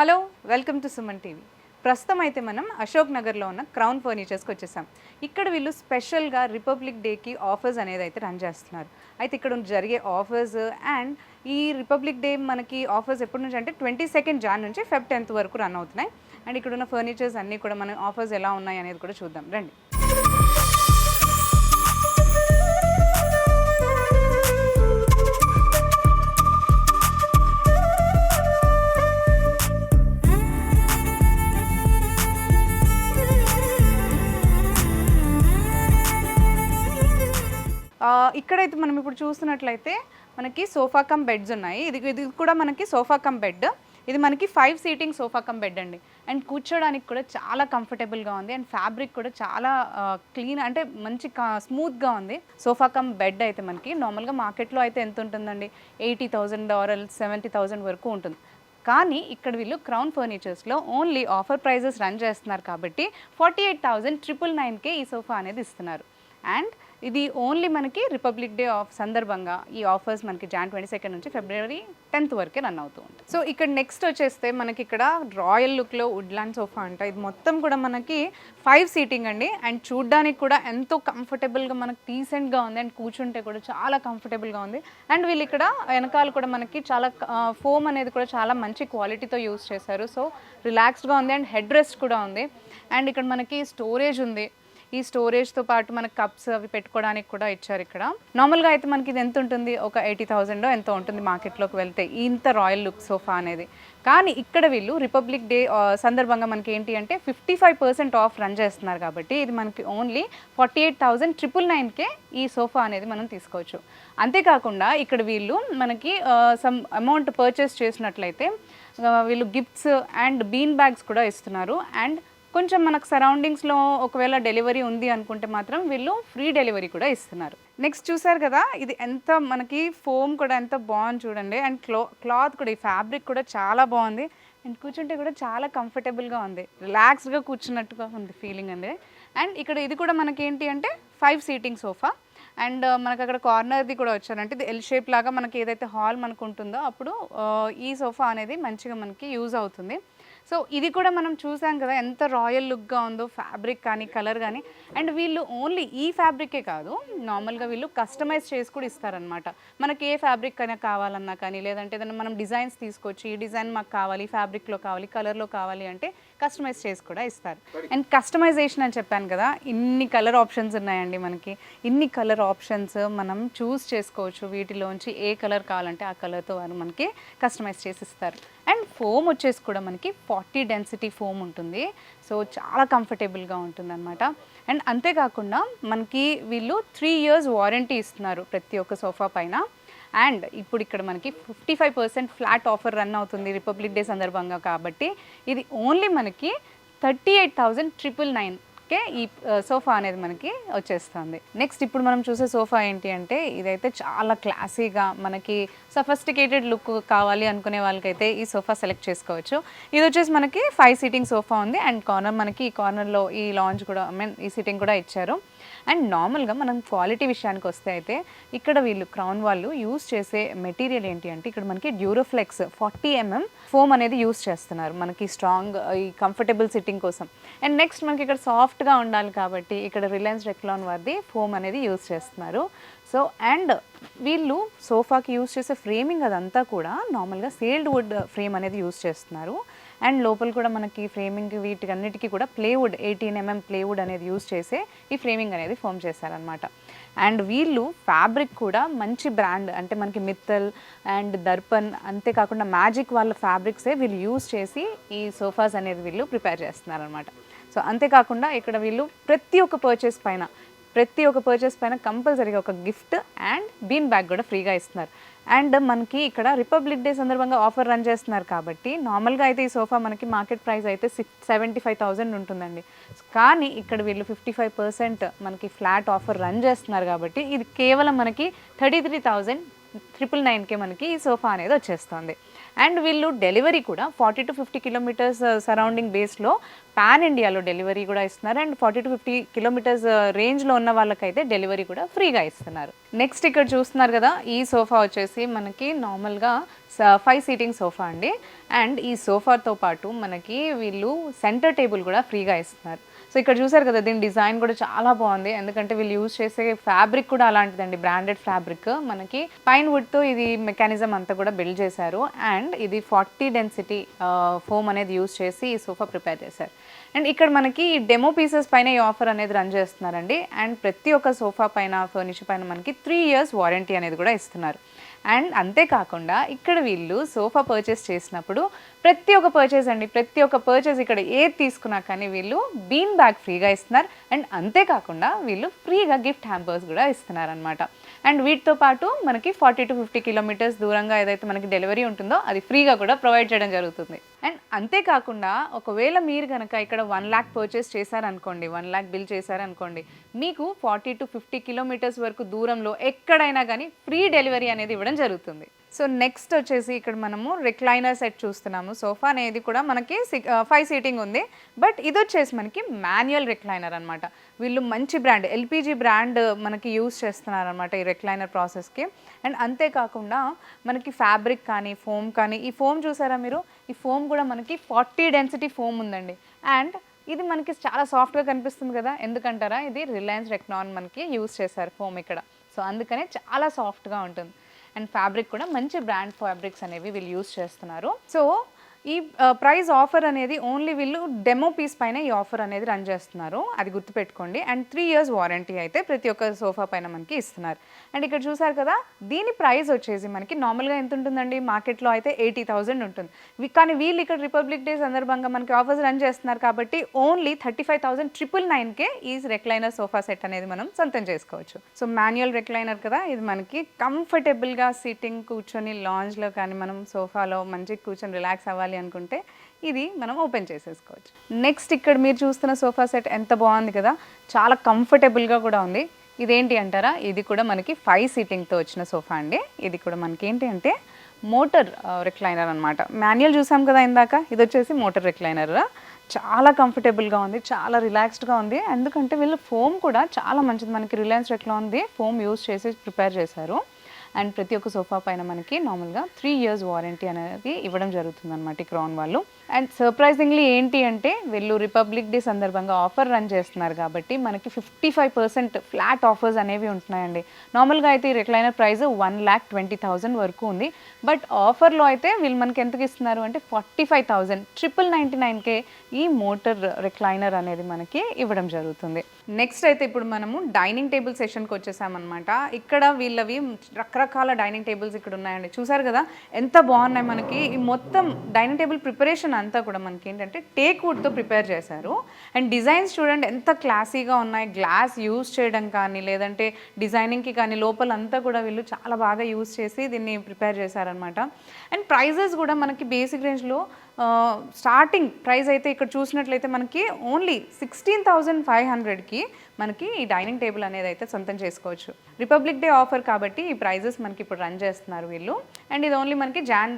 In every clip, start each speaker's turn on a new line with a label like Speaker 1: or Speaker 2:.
Speaker 1: Hello welcome to Suman TV. ప్రస్తుతం అయితే మనం అశోక్ నగర్లో ఉన్న క్రౌన్ ఫర్నిచర్స్కి వచ్చేసాం. ఇక్కడ వీళ్ళు స్పెషల్గా రిపబ్లిక్ డేకి ఆఫర్స్ అనేది అయితే రన్ చేస్తున్నారు. అయితే ఇక్కడ జరిగే ఆఫర్స్ అండ్ ఈ రిపబ్లిక్ డే మనకి ఆఫర్స్ ఎప్పటి నుంచి అంటే 22 జాన్ నుంచి ఫెబ్ 10 వరకు రన్ అవుతున్నాయి. అండ్ ఇక్కడ ఉన్న ఫర్నిచర్స్ అన్నీ కూడా మనం ఆఫర్స్ ఎలా ఉన్నాయి అనేది కూడా చూద్దాం రండి. ఇక్కడైతే మనం ఇప్పుడు చూస్తున్నట్లయితే మనకి సోఫా కమ్ బెడ్స్ ఉన్నాయి. ఇది కూడా మనకి సోఫా కమ్ బెడ్. ఇది మనకి 5 సీటింగ్ సోఫా కమ్ బెడ్ అండి. అండ్ కూర్చోడానికి కూడా చాలా కంఫర్టబుల్గా ఉంది. అండ్ ఫ్యాబ్రిక్ కూడా చాలా క్లీన్ అంటే మంచి స్మూత్గా ఉంది. సోఫా కమ్ బెడ్ అయితే మనకి నార్మల్గా మార్కెట్లో అయితే ఎంత ఉంటుందండి, 80,000 ఆర్ 70,000 వరకు ఉంటుంది. కానీ ఇక్కడ వీళ్ళు క్రౌన్ ఫర్నిచర్స్లో ఓన్లీ ఆఫర్ ప్రైజెస్ రన్ చేస్తున్నారు కాబట్టి 48,999కే ఈ సోఫా అనేది ఇస్తున్నారు. అండ్ ఇది ఓన్లీ మనకి రిపబ్లిక్ డే సందర్భంగా ఈ ఆఫర్స్ మనకి జాన్ 22 నుంచి ఫిబ్రవరి 10 వరకే రన్ అవుతూ ఉంటుంది. సో ఇక్కడ నెక్స్ట్ వచ్చేస్తే మనకి ఇక్కడ రాయల్ లుక్లో వుడ్లాండ్ సోఫా అంట. ఇది మొత్తం కూడా మనకి 5 సీటింగ్ అండి. అండ్ చూడ్డానికి కూడా ఎంతో కంఫర్టబుల్గా మనకి డీసెంట్గా ఉంది. అండ్ కూర్చుంటే కూడా చాలా కంఫర్టబుల్గా ఉంది. అండ్ వీళ్ళు ఇక్కడ వెనకాల కూడా మనకి చాలా ఫోమ్ అనేది కూడా చాలా మంచి క్వాలిటీతో యూస్ చేశారు. సో రిలాక్స్డ్గా ఉంది. అండ్ హెడ్ రెస్ట్ కూడా ఉంది. అండ్ ఇక్కడ మనకి స్టోరేజ్ ఉంది. ఈ స్టోరేజ్తో పాటు మనకు కప్స్ అవి పెట్టుకోవడానికి కూడా ఇచ్చారు. ఇక్కడ నార్మల్గా అయితే మనకి ఇది ఎంత ఉంటుంది, ఒక 80,000 ఎంతో ఉంటుంది మార్కెట్లోకి వెళ్తే ఇంత రాయల్ లుక్ సోఫా అనేది. కానీ ఇక్కడ వీళ్ళు రిపబ్లిక్ డే సందర్భంగా మనకి ఏంటి అంటే 55% ఆఫ్ రన్ చేస్తున్నారు కాబట్టి ఇది మనకి ఓన్లీ 48,999కే ఈ సోఫా అనేది మనం తీసుకోవచ్చు. అంతేకాకుండా ఇక్కడ వీళ్ళు మనకి సమ్ అమౌంట్ పర్చేస్ చేసినట్లయితే వీళ్ళు గిఫ్ట్స్ అండ్ బీన్ బ్యాగ్స్ కూడా ఇస్తున్నారు. అండ్ కొంచెం మనకు సరౌండింగ్స్లో ఒకవేళ డెలివరీ ఉంది అనుకుంటే మాత్రం వీళ్ళు ఫ్రీ డెలివరీ కూడా ఇస్తున్నారు. నెక్స్ట్ చూసారు కదా, ఇది ఎంత మనకి ఫోమ్ కూడా ఎంత బాగుంది చూడండి. అండ్ క్లాత్ కూడా ఈ ఫ్యాబ్రిక్ కూడా చాలా బాగుంది. అండ్ కూర్చుంటే కూడా చాలా కంఫర్టబుల్గా ఉంది, రిలాక్స్డ్గా కూర్చున్నట్టుగా ఉంది ఫీలింగ్ అండి. అండ్ ఇక్కడ ఇది కూడా మనకి ఏంటి అంటే 5 సీటింగ్ సోఫా. అండ్ మనకు అక్కడ కార్నర్ది కూడా వచ్చారంటే ఇది ఎల్ షేప్ లాగా మనకి ఏదైతే హాల్ మనకు ఉంటుందో అప్పుడు ఈ సోఫా అనేది మంచిగా మనకి యూజ్ అవుతుంది. సో ఇది కూడా మనం చూసాం కదా ఎంత రాయల్ లుక్గా ఉందో, ఫ్యాబ్రిక్ కానీ కలర్ కానీ. అండ్ వీళ్ళు ఓన్లీ ఈ ఫ్యాబ్రికే కాదు, నార్మల్గా వీళ్ళు కస్టమైజ్ చేసి కూడా ఇస్తారనమాట. మనకి ఏ ఫ్యాబ్రిక్ అయినా కావాలన్నా కానీ లేదంటే ఏదైనా మనం డిజైన్స్ తీసుకొచ్చి ఈ డిజైన్ మాకు కావాలి, ఫ్యాబ్రిక్లో కావాలి, కలర్లో కావాలి అంటే కస్టమైజ్ చేసి కూడా ఇస్తారు. అండ్ కస్టమైజేషన్ అని చెప్పాను కదా, ఇన్ని కలర్ ఆప్షన్స్ ఉన్నాయండి మనకి. ఇన్ని కలర్ ఆప్షన్స్ మనం చూస్ చేసుకోవచ్చు. వీటిలోంచి ఏ కలర్ కావాలంటే ఆ కలర్తో వారు మనకి కస్టమైజ్ చేసి ఇస్తారు. అండ్ ఫోమ్ వచ్చేసి కూడా మనకి 40 డెన్సిటీ ఫోమ్ ఉంటుంది. సో చాలా కంఫర్టబుల్గా ఉంటుంది అనమాట. అండ్ అంతేకాకుండా మనకి వీళ్ళు 3 years వారంటీ ఇస్తున్నారు ప్రతి ఒక్క సోఫా పైన. అండ్ ఇప్పుడు ఇక్కడ మనకి 55% ఫ్లాట్ ఆఫర్ రన్ అవుతుంది రిపబ్లిక్ డే సందర్భంగా కాబట్టి ఇది ఓన్లీ మనకి 38,999కే ఈ సోఫా అనేది మనకి వచ్చేస్తుంది. నెక్స్ట్ ఇప్పుడు మనం చూసే సోఫా ఏంటి అంటే ఇదైతే చాలా క్లాసీగా మనకి సఫిస్టికేటెడ్ లుక్ కావాలి అనుకునే వాళ్ళకైతే ఈ సోఫా సెలెక్ట్ చేసుకోవచ్చు. ఇది వచ్చేసి మనకి 5 సీటింగ్ సోఫా ఉంది. అండ్ కార్నర్ మనకి ఈ కార్నర్లో ఈ లాంజ్ కూడా ఈ సీటింగ్ కూడా ఇచ్చారు. అండ్ నార్మల్గా మనం క్వాలిటీ విషయానికి వస్తే అయితే ఇక్కడ వీళ్ళు క్రౌన్ వాళ్ళు యూస్ చేసే మెటీరియల్ ఏంటి అంటే ఇక్కడ మనకి డ్యూరోఫ్లెక్స్ 40 mm ఫోమ్ అనేది యూస్ చేస్తున్నారు మనకి స్ట్రాంగ్ ఈ కంఫర్టబుల్ సిట్టింగ్ కోసం. అండ్ నెక్స్ట్ మనకి ఇక్కడ సాఫ్ట్గా ఉండాలి కాబట్టి ఇక్కడ రిలయన్స్ రెక్లాన్ వారిది ఫోమ్ అనేది యూస్ చేస్తున్నారు. సో అండ్ వీళ్ళు సోఫాకి యూస్ చేసే ఫ్రేమింగ్ అదంతా కూడా నార్మల్గా సేల్డ్ వుడ్ ఫ్రేమ్ అనేది యూస్ చేస్తున్నారు. అండ్ లోపల కూడా మనకి ఫ్రేమింగ్ వీటికన్నిటికీ కూడా ప్లేవుడ్ 18 mm ప్లేవుడ్ అనేది యూస్ చేసే ఈ ఫ్రేమింగ్ అనేది ఫోమ్ చేశారనమాట. అండ్ వీళ్ళు ఫ్యాబ్రిక్ కూడా మంచి బ్రాండ్ అంటే మనకి మిత్తల్ అండ్ దర్పన్ అంతేకాకుండా మ్యాజిక్ వాళ్ళ ఫ్యాబ్రిక్సే వీళ్ళు యూస్ చేసి ఈ సోఫాస్ అనేది వీళ్ళు ప్రిపేర్ చేస్తున్నారనమాట. సో అంతేకాకుండా ఇక్కడ వీళ్ళు ప్రతి ఒక్క పర్చేస్ పైన కంపల్సరీగా ఒక గిఫ్ట్ అండ్ బీన్ బ్యాగ్ కూడా ఫ్రీగా ఇస్తున్నారు. అండ్ మనకి ఇక్కడ రిపబ్లిక్ డే సందర్భంగా ఆఫర్ రన్ చేస్తున్నారు కాబట్టి నార్మల్గా అయితే ఈ సోఫా మనకి మార్కెట్ ప్రైస్ అయితే 75,000 ఉంటుందండి. కానీ ఇక్కడ వీళ్ళు 55% మనకి ఫ్లాట్ ఆఫర్ రన్ చేస్తున్నారు కాబట్టి ఇది కేవలం మనకి 999కే మనకి ఈ సోఫా అనేది వచ్చేస్తుంది. అండ్ వీళ్ళు డెలివరీ కూడా 40 to 50 కిలోమీటర్స్ సరౌండింగ్ బేస్లో పాన్ ఇండియాలో డెలివరీ కూడా ఇస్తున్నారు. అండ్ 40 to 50 కిలోమీటర్స్ రేంజ్లో ఉన్న వాళ్ళకైతే డెలివరీ కూడా ఫ్రీగా ఇస్తున్నారు. నెక్స్ట్ ఇక్కడ చూస్తున్నారు కదా, ఈ సోఫా వచ్చేసి మనకి నార్మల్గా 5 సీటింగ్ సోఫా అండి. అండ్ ఈ సోఫాతో పాటు మనకి వీళ్ళు సెంటర్ టేబుల్ కూడా ఫ్రీగా ఇస్తున్నారు. సో ఇక్కడ చూసారు కదా, దీని డిజైన్ కూడా చాలా బాగుంది. ఎందుకంటే వీళ్ళు యూజ్ చేసే ఫ్యాబ్రిక్ కూడా అలాంటిదండి, బ్రాండెడ్ ఫ్యాబ్రిక్. మనకి పైన్ వుడ్తో ఇది మెకానిజం అంతా కూడా బిల్డ్ చేశారు. అండ్ ఇది 40 డెన్సిటీ ఫోమ్ అనేది యూజ్ చేసి ఈ సోఫా ప్రిపేర్ చేశారు. అండ్ ఇక్కడ మనకి డెమో పీసెస్ పైన ఈ ఆఫర్ అనేది రన్ చేస్తున్నారండి. అండ్ ప్రతి ఒక్క సోఫా పైన, ఫర్నిచర్ పైన మనకి 3 years వారంటీ అనేది కూడా ఇస్తున్నారు. అండ్ అంతేకాకుండా ఇక్కడ వీళ్ళు సోఫా పర్చేస్ చేసినప్పుడు ప్రతి ఒక్క పర్చేస్ ఇక్కడ ఏది తీసుకున్నా కానీ వీళ్ళు బీన్ బ్యాగ్ ఫ్రీగా ఇస్తున్నారు. అండ్ అంతేకాకుండా వీళ్ళు ఫ్రీగా గిఫ్ట్ హ్యాంపర్స్ కూడా ఇస్తున్నారు అనమాట. అండ్ వీటితో పాటు మనకి 40 to 50 కిలోమీటర్స్ దూరంగా ఏదైతే మనకి డెలివరీ ఉంటుందో అది ఫ్రీగా కూడా ప్రొవైడ్ చేయడం జరుగుతుంది. అండ్ అంతేకాకుండా ఒకవేళ మీరు కనుక ఇక్కడ 1 lakh పర్చేస్ చేశారనుకోండి, 1 lakh బిల్ చేశారనుకోండి, మీకు 40 to 50 కిలోమీటర్స్ వరకు దూరంలో ఎక్కడైనా కానీ ఫ్రీ డెలివరీ అనేది ఇవ్వడం జరుగుతుంది. సో నెక్స్ట్ వచ్చేసి ఇక్కడ మనము రిక్లైనర్ సెట్ చూస్తున్నాము. సోఫా అనేది కూడా మనకి 5 సీటింగ్ ఉంది. బట్ ఇది వచ్చేసి మనకి మాన్యువల్ రిక్లైనర్ అనమాట. వీళ్ళు మంచి బ్రాండ్, ఎల్పిజి బ్రాండ్ మనకి యూజ్ చేస్తున్నారు అనమాట ఈ రిక్లైనర్ ప్రాసెస్కి. అండ్ అంతేకాకుండా మనకి ఫ్యాబ్రిక్ కానీ, ఫోమ్ కానీ, ఈ ఫోమ్ చూసారా మీరు, ఈ ఫోమ్ కూడా మనకి 40 డెన్సిటీ ఫోమ్ ఉందండి. అండ్ ఇది మనకి చాలా సాఫ్ట్గా కనిపిస్తుంది కదా, ఎందుకంటారా, ఇది రిలయన్స్ రెక్నాన్ మనకి యూజ్ చేశారు ఫోమ్ ఇక్కడ. సో అందుకనే చాలా సాఫ్ట్గా ఉంటుంది. అండ్ ఫ్యాబ్రిక్ కూడా మంచి బ్రాండ్ ఫ్యాబ్రిక్స్ అనేవి వీళ్ళు యూజ్ చేస్తున్నారు. సో ఈ ప్రైస్ ఆఫర్ అనేది ఓన్లీ వీళ్ళు డెమో పీస్ పైన ఈ ఆఫర్ అనేది రన్ చేస్తున్నారు, అది గుర్తుపెట్టుకోండి. అండ్ 3 years వారంటీ అయితే ప్రతి ఒక్క సోఫా పైన మనకి ఇస్తున్నారు. అండ్ ఇక్కడ చూసారు కదా, దీని ప్రైస్ వచ్చేసి మనకి నార్మల్గా ఎంత ఉంటుందండి, మార్కెట్లో అయితే 80,000 ఉంటుంది. కానీ వీళ్ళు ఇక్కడ రిపబ్లిక్ డే సందర్భంగా మనకి ఆఫర్స్ రన్ చేస్తున్నారు కాబట్టి ఓన్లీ 35,999కే ఈ రెక్లైనర్ సోఫా సెట్ అనేది మనం సొంతం చేసుకోవచ్చు. సో మాన్యువల్ రెక్లైనర్ కదా, ఇది మనకి కంఫర్టబుల్గా సిట్టింగ్ కూర్చొని లాంజ్లో కానీ మనం సోఫాలో మంచిగా కూర్చొని రిలాక్స్ అవ్వాలి అనుకుంటే ఇది మనం ఓపెన్ చేసేసుకోవచ్చు. నెక్స్ట్ ఇక్కడ మీరు చూస్తున్న సోఫా సెట్ ఎంత బాగుంది కదా, చాలా కంఫర్టబుల్గా కూడా ఉంది. ఇదేంటి అంటారా, ఇది కూడా మనకి 5 సీటింగ్తో వచ్చిన సోఫా అండి. ఇది కూడా మనకి ఏంటి అంటే మోటార్ రిక్లైనర్ అనమాట. మాన్యువల్ చూసాం కదా ఇందాక, ఇది వచ్చేసి మోటార్ రిక్లైనర్. చాలా కంఫర్టబుల్గా ఉంది, చాలా రిలాక్స్డ్గా ఉంది. ఎందుకంటే వీళ్ళు ఫోమ్ కూడా చాలా మంచిది, మనకి రిలయన్స్ రెక్లాన్ది ఫోమ్ యూజ్ చేసి ప్రిపేర్ చేశారు. అండ్ ప్రతి ఒక్క సోఫా పైన మనకి నార్మల్గా 3 years వారంటీ అనేది ఇవ్వడం జరుగుతుంది అనమాట ఈ క్రౌన్ వాళ్ళు. అండ్ సర్ప్రైజింగ్లీ ఏంటి అంటే వీళ్ళు రిపబ్లిక్ డే సందర్భంగా ఆఫర్ రన్ చేస్తున్నారు కాబట్టి మనకి 55% ఫ్లాట్ ఆఫర్స్ అనేవి ఉంటున్నాయండి. నార్మల్గా అయితే ఈ రిక్లైనర్ ప్రైస్ 1,20,000 వరకు ఉంది. బట్ ఆఫర్లో అయితే వీళ్ళు మనకి ఎంతకు ఇస్తున్నారు అంటే 45,999కే ఈ మోటార్ రిక్లైనర్ అనేది మనకి ఇవ్వడం జరుగుతుంది. నెక్స్ట్ అయితే ఇప్పుడు మనము డైనింగ్ టేబుల్ సెషన్కి వచ్చేసామన్నమాట. ఇక్కడ వీళ్ళవి రకరకాల డైనింగ్ టేబుల్స్ ఇక్కడ ఉన్నాయండి. చూసారు కదా ఎంత బాగున్నాయి. మనకి ఈ మొత్తం డైనింగ్ టేబుల్ ప్రిపరేషన్ అంతా కూడా మనకి ఏంటంటే టేక్ వుడ్తో ప్రిపేర్ చేశారు. అండ్ డిజైన్స్ చూడండి ఎంత క్లాసీగా ఉన్నాయి. గ్లాస్ యూజ్ చేయడం కానీ లేదంటే డిజైనింగ్కి కానీ లోపలంతా కూడా వీళ్ళు చాలా బాగా యూజ్ చేసి దీన్ని ప్రిపేర్ చేశారనమాట. అండ్ ప్రైజెస్ కూడా మనకి బేసిక్ రేంజ్లో స్టార్టింగ్ ప్రైస్ అయితే ఇక్కడ చూసినట్లయితే మనకి ఓన్లీ 16,500కి మనకి ఈ డైనింగ్ టేబుల్ అనేది అయితే సొంతం చేసుకోవచ్చు. రిపబ్లిక్ డే ఆఫర్ కాబట్టి ఈ ప్రైజెస్ మనకి ఇప్పుడు రన్ చేస్తున్నారు వీళ్ళు. అండ్ ఇది ఓన్లీ మనకి Jan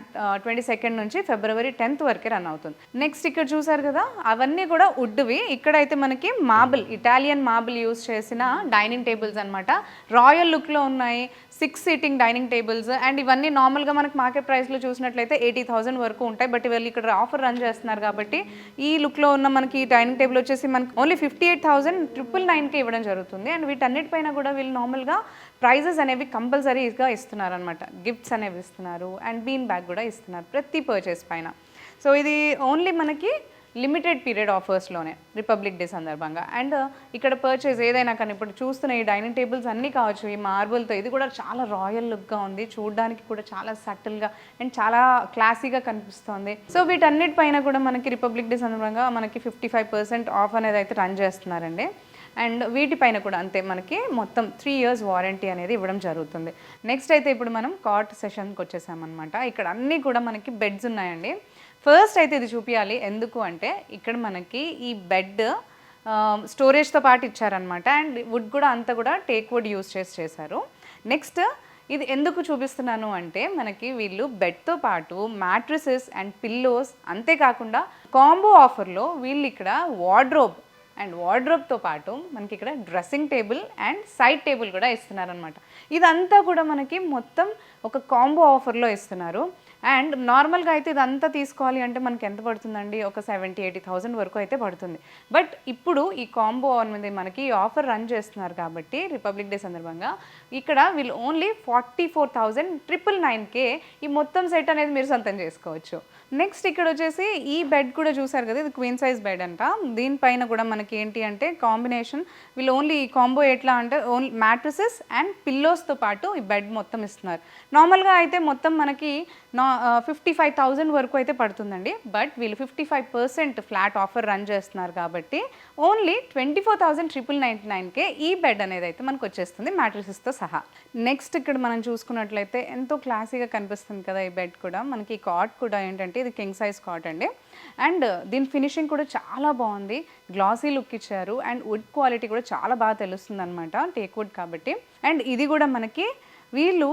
Speaker 1: 22 నుంచి February 10th వరకే రన్ అవుతుంది. నెక్స్ట్ ఇక్కడ చూసారు కదా, అవన్నీ కూడా వుడ్వి. ఇక్కడైతే మనకి మార్బుల్, ఇటాలియన్ మార్బుల్ యూజ్ చేసిన డైనింగ్ టేబుల్స్ అనమాట. రాయల్ లుక్లో ఉన్నాయి, 6 సీటింగ్ డైనింగ్ టేబుల్స్. అండ్ ఇవన్నీ నార్మల్గా మనకి మార్కెట్ ప్రైస్లో చూసినట్లయితే 80,000 వరకు ఉంటాయి. బట్ వీళ్ళు ఇక్కడ ఆఫర్ రన్ చేస్తున్నారు కాబట్టి ఈ లుక్లో ఉన్న మనకి డైనింగ్ టేబుల్ వచ్చేసి మనకి ఓన్లీ 58,999కి ఇవ్వడం జరుగుతుంది. అండ్ వీటన్నిటిపైన కూడా వీళ్ళు నార్మల్గా ప్రైజెస్ అనేవి కంపల్సరీగా ఇస్తున్నారు అనమాట. గిఫ్ట్స్ అనేవి ఇస్తున్నారు అండ్ బీన్ బ్యాగ్ కూడా ఇస్తున్నారు ప్రతి పర్చేస్ పైన. సో ఇది ఓన్లీ మనకి లిమిటెడ్ పీరియడ్ ఆఫర్స్లోనే రిపబ్లిక్ డే సందర్భంగా. అండ్ ఇక్కడ పర్చేస్ ఏదైనా కానీ ఇప్పుడు చూస్తున్న ఈ డైనింగ్ టేబుల్స్ అన్నీ కావచ్చు, ఈ మార్బుల్తో ఇది కూడా చాలా రాయల్ లుక్గా ఉంది. చూడడానికి కూడా చాలా సటిల్గా అండ్ చాలా క్లాసీగా కనిపిస్తుంది. సో వీటన్నిటిపైన కూడా మనకి రిపబ్లిక్ డే సందర్భంగా మనకి 55% ఆఫ్ అనేది అయితే రన్ చేస్తున్నారండి. అండ్ వీటిపైన కూడా అంతే మనకి మొత్తం 3 years వారంటీ అనేది ఇవ్వడం జరుగుతుంది. నెక్స్ట్ అయితే ఇప్పుడు మనం కాట్ సెషన్కి వచ్చేసామన్నమాట. ఇక్కడ అన్నీ కూడా మనకి బెడ్స్ ఉన్నాయండి. ఫస్ట్ అయితే ఇది చూపించాలి, ఎందుకు అంటే ఇక్కడ మనకి ఈ బెడ్ స్టోరేజ్తో పాటు ఇచ్చారనమాట. అండ్ వుడ్ కూడా అంతా కూడా టేక్ వుడ్ యూజ్ చేశారు. నెక్స్ట్ ఇది ఎందుకు చూపిస్తున్నాను అంటే మనకి వీళ్ళు బెడ్తో పాటు మ్యాట్రిసెస్ అండ్ పిల్లోస్ అంతేకాకుండా కాంబో ఆఫర్లో వీళ్ళు ఇక్కడ వార్డ్రోబ్తో పాటు మనకి ఇక్కడ dressing table and side table కూడా ఇస్తున్నారనమాట. ఇదంతా కూడా మనకి మొత్తం ఒక కాంబో ఆఫర్లో ఇస్తున్నారు. అండ్ నార్మల్గా అయితే ఇదంతా తీసుకోవాలి అంటే మనకి ఎంత పడుతుందండి, ఒక 70,000-80,000 వరకు అయితే పడుతుంది. బట్ ఇప్పుడు ఈ కాంబో అనేది మనకి ఈ ఆఫర్ రన్ చేస్తున్నారు కాబట్టి రిపబ్లిక్ డే సందర్భంగా ఇక్కడ వీళ్ళు ఓన్లీ 44,999కే ఈ మొత్తం సెట్ అనేది మీరు సొంతం చేసుకోవచ్చు. నెక్స్ట్ ఇక్కడ వచ్చేసి ఈ బెడ్ కూడా చూసారు కదా, ఇది క్వీన్ సైజ్ బెడ్ అంట. దీనిపైన కూడా మనకి ఏంటి అంటే కాంబినేషన్ వీళ్ళు ఓన్లీ ఈ కాంబో ఎట్లా అంటే ఓన్లీ మ్యాట్రిసెస్ అండ్ పిల్లోస్తో పాటు ఈ బెడ్ మొత్తం ఇస్తున్నారు. నార్మల్గా అయితే మొత్తం మనకి 55,000 వరకు అయితే పడుతుందండి. బట్ వీళ్ళు 55% ఫ్లాట్ ఆఫర్ రన్ చేస్తున్నారు కాబట్టి ఓన్లీ 24,999కే ఈ బెడ్ అనేది అయితే మనకు వచ్చేస్తుంది మ్యాట్రిసెస్తో సహా. నెక్స్ట్ ఇక్కడ మనం చూసుకున్నట్లయితే ఎంతో క్లాసీగా కనిపిస్తుంది కదా ఈ బెడ్ కూడా. మనకి ఈ కాట్ కూడా ఏంటంటే ఇది కింగ్ సైజ్ కాట్ అండి. అండ్ దీని ఫినిషింగ్ కూడా చాలా బాగుంది, గ్లాసీ లుక్ ఇచ్చారు. అండ్ వుడ్ క్వాలిటీ కూడా చాలా బాగా తెలుస్తుంది అనమాట, టేక్ వుడ్ కాబట్టి. అండ్ ఇది కూడా మనకి వీళ్ళు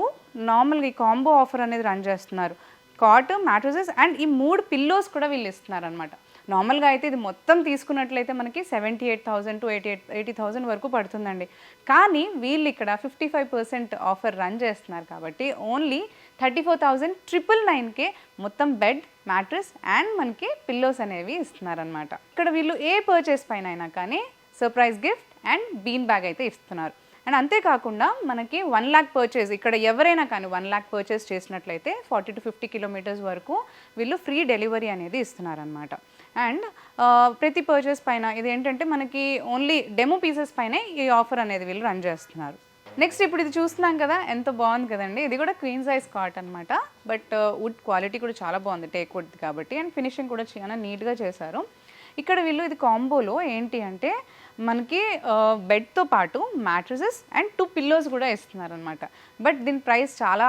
Speaker 1: నార్మల్గా ఈ కాంబో ఆఫర్ అనేది రన్ చేస్తున్నారు. కాట్, మ్యాట్రసెస్ అండ్ ఈ 3 పిల్లోస్ కూడా వీళ్ళు ఇస్తున్నారు అనమాట. నార్మల్గా అయితే ఇది మొత్తం తీసుకున్నట్లయితే మనకి 78,000 to 80,000 వరకు పడుతుందండి. కానీ వీళ్ళు ఇక్కడ 55% ఆఫర్ రన్ చేస్తున్నారు కాబట్టి ఓన్లీ 34,999కే మొత్తం బెడ్, మ్యాట్రెస్ అండ్ మనకి పిల్లోస్ అనేవి ఇస్తున్నారనమాట. ఇక్కడ వీళ్ళు ఏ పర్చేస్ పైన అయినా కానీ surprise gift and bean bag అయితే ఇస్తున్నారు. అండ్ అంతేకాకుండా మనకి 1 lakh పర్చేస్, ఇక్కడ ఎవరైనా కానీ 1 lakh పర్చేస్ చేసినట్లయితే 40 to 50 kilometers వరకు వీళ్ళు ఫ్రీ డెలివరీ అనేది ఇస్తున్నారనమాట. అండ్ ప్రతి పర్చేస్ పైన ఇది ఏంటంటే మనకి ఓన్లీ డెమో పీసెస్ పైనే ఈ ఆఫర్ అనేది వీళ్ళు రన్ చేస్తున్నారు. నెక్స్ట్ ఇప్పుడు ఇది చూస్తున్నాం కదా, ఎంత బాగుంది కదండి. ఇది కూడా క్వీన్ సైజ్ కాట్ అనమాట. బట్ వుడ్ క్వాలిటీ కూడా చాలా బాగుంది, టేక్ వుడ్ కాబట్టి. అండ్ ఫినిషింగ్ కూడా చాలా నీట్గా చేశారు. ఇక్కడ వీళ్ళు ఇది కాంబోలో ఏంటి అంటే మనకి బెడ్తో పాటు మ్యాట్రసెస్ అండ్ 2 పిల్లోస్ కూడా ఇస్తున్నారనమాట. బట్ దీని ప్రైస్ చాలా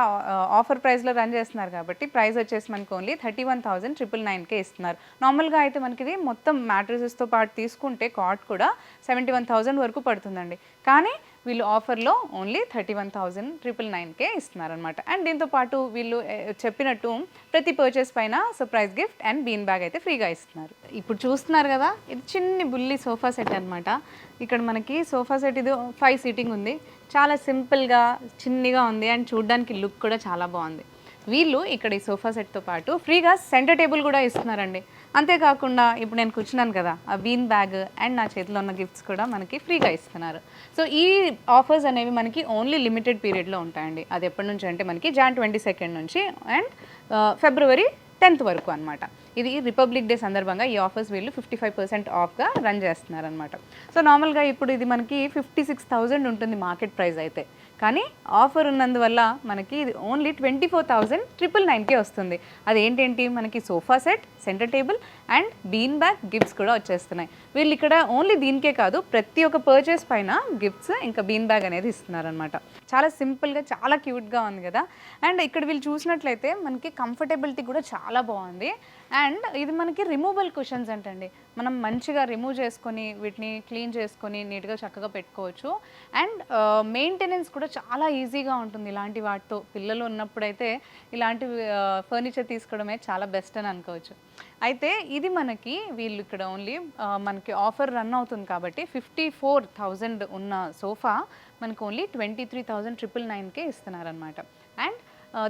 Speaker 1: ఆఫర్ ప్రైస్లో రన్ చేస్తున్నారు కాబట్టి ప్రైస్ వచ్చేసి మనకి ఓన్లీ 31,999కే ఇస్తున్నారు. నార్మల్గా అయితే మనకి ఇది మొత్తం మ్యాట్రసెస్తో పాటు తీసుకుంటే కాట్ కూడా 71,000 వరకు పడుతుందండి. కానీ వీళ్ళు ఆఫర్లో ఓన్లీ 31,999కే ఇస్తున్నారనమాట. అండ్ దీంతో పాటు వీళ్ళు చెప్పినట్టు ప్రతి పర్చేస్ పైన surprise gift and bean bag అయితే ఫ్రీగా ఇస్తున్నారు. ఇప్పుడు చూస్తున్నారు కదా, ఇది చిన్ని బుల్లి సోఫా సెట్ అనమాట. ఇక్కడ మనకి సోఫా సెట్ ఇది 5 సీటింగ్ ఉంది, చాలా సింపుల్గా చిన్నగా ఉంది అండ్ చూడడానికి లుక్ కూడా చాలా బాగుంది. వీళ్ళు ఇక్కడ ఈ సోఫా సెట్తో పాటు ఫ్రీగా సెంటర్ టేబుల్ కూడా ఇస్తున్నారండి. అంతేకాకుండా ఇప్పుడు నేను కూర్చున్నాను కదా, ఆ బీన్ బ్యాగ్ అండ్ నా చేతిలో ఉన్న గిఫ్ట్స్ కూడా మనకి ఫ్రీగా ఇస్తున్నారు. సో ఈ ఆఫర్స్ అనేవి మనకి ఓన్లీ లిమిటెడ్ పీరియడ్లో ఉంటాయండి. అది ఎప్పటి నుంచి అంటే మనకి Jan 22 నుంచి అండ్ February 10th వరకు అనమాట. ఇది రిపబ్లిక్ డే సందర్భంగా ఈ ఆఫర్స్ వీళ్ళు 55% ఆఫ్గా రన్ చేస్తున్నారనమాట. సో నార్మల్గా ఇప్పుడు ఇది మనకి 56,000 ఉంటుంది మార్కెట్ ప్రైస్ అయితే, కానీ ఆఫర్ ఉన్నందువల్ల మనకి ఇది ఓన్లీ 24,999కే వస్తుంది. అదేంటేంటి మనకి sofa set, centre table and bean bag gifts కూడా వచ్చేస్తున్నాయి. వీళ్ళు ఇక్కడ ఓన్లీ దీనికే కాదు ప్రతి ఒక్క పర్చేస్ పైన గిఫ్ట్స్ ఇంకా బీన్ బ్యాగ్ అనేది ఇస్తున్నారనమాట. చాలా సింపుల్గా చాలా క్యూట్గా ఉంది కదా. అండ్ ఇక్కడ వీళ్ళు చూసినట్లయితే మనకి కంఫర్టబిలిటీ కూడా చాలా బాగుంది. అండ్ ఇది మనకి రిమూవబుల్ కుషన్స్ అంటండి. మనం మంచిగా రిమూవ్ చేసుకొని వీటిని క్లీన్ చేసుకొని నీట్గా చక్కగా పెట్టుకోవచ్చు. అండ్ మెయింటెనెన్స్ కూడా చాలా ఈజీగా ఉంటుంది ఇలాంటి వాటితో. పిల్లలు ఉన్నప్పుడైతే ఇలాంటి ఫర్నిచర్ తీసుకోవడమే చాలా బెస్ట్ అని అనుకోవచ్చు. అయితే ఇది మనకి వీళ్ళు ఇక్కడ ఓన్లీ మనకి ఆఫర్ రన్ అవుతుంది కాబట్టి 54,000 ఉన్న సోఫా మనకు ఓన్లీ 23,999కే ఇస్తున్నారనమాట. అండ్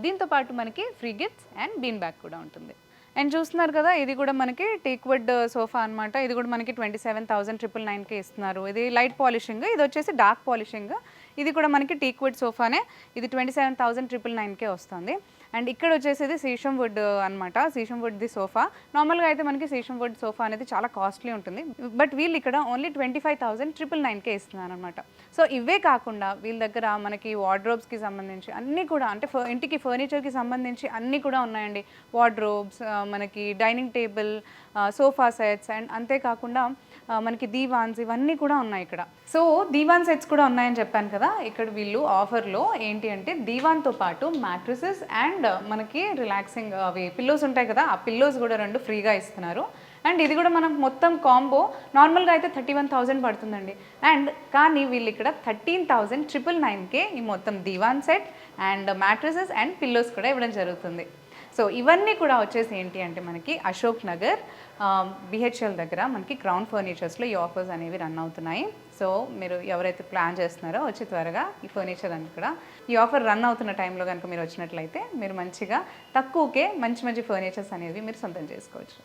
Speaker 1: దీంతో పాటు మనకి free gifts and bean bag కూడా ఉంటుంది. అండ్ చూస్తున్నారు కదా, ఇది కూడా మనకి టేక్ వుడ్ సోఫా అనమాట. ఇది కూడా మనకి 27,999కే ఇస్తున్నారు. ఇది లైట్ పాలిషింగ్, ఇది వచ్చేసి డార్క్ పాలిషింగ్. ఇది కూడా మనకి టేక్ వుడ్ సోఫానే. ఇది 27,999కే వస్తుంది. అండ్ ఇక్కడ వచ్చేసి ఇది సీషం వుడ్ అనమాట. సీషం వుడ్ ది సోఫా. నార్మల్గా అయితే మనకి సీషం వుడ్ సోఫా అనేది చాలా కాస్ట్లీ ఉంటుంది. బట్ వీళ్ళు ఇక్కడ ఓన్లీ 25,999కే ఇస్తున్నారు అనమాట. సో ఇవే కాకుండా వీళ్ళ దగ్గర మనకి వార్డ్రోబ్స్కి సంబంధించి అన్నీ కూడా అంటే ఇంటికి ఫర్నిచర్కి సంబంధించి అన్నీ కూడా ఉన్నాయండి. వార్డ్రోబ్స్, మనకి dining table, sofa sets and అంతేకాకుండా మనకి దీవాన్స్ ఇవన్నీ కూడా ఉన్నాయి ఇక్కడ. సో దీవాన్ సెట్స్ కూడా ఉన్నాయని చెప్పాను కదా, ఇక్కడ వీళ్ళు ఆఫర్లో ఏంటి అంటే దీవాన్తో పాటు మ్యాట్రిసెస్ అండ్ మనకి రిలాక్సింగ్ అవి పిల్లోస్ ఉంటాయి కదా, ఆ పిల్లోస్ కూడా 2 ఫ్రీగా ఇస్తున్నారు. అండ్ ఇది కూడా మనం మొత్తం కాంబో నార్మల్గా అయితే 31,000 పడుతుందండి. అండ్ కానీ వీళ్ళు ఇక్కడ 13,999కే ఈ మొత్తం Dewan set and matrices and pillows కూడా ఇవ్వడం జరుగుతుంది. సో ఇవన్నీ కూడా వచ్చేసి ఏంటి అంటే మనకి అశోక్ నగర్ బిహెచ్ఎల్ దగ్గర మనకి క్రౌన్ ఫర్నిచర్స్లో ఈ ఆఫర్స్ అనేవి రన్ అవుతున్నాయి. సో మీరు ఎవరైతే ప్లాన్ చేస్తున్నారో వచ్చి త్వరగా ఈ ఫర్నిచర్ అని కూడా ఈ ఆఫర్ రన్ అవుతున్న టైంలో కనుక మీరు వచ్చినట్లయితే మీరు మంచిగా తక్కువకే మంచి మంచి ఫర్నిచర్స్ అనేవి మీరు సొంతం చేసుకోవచ్చు.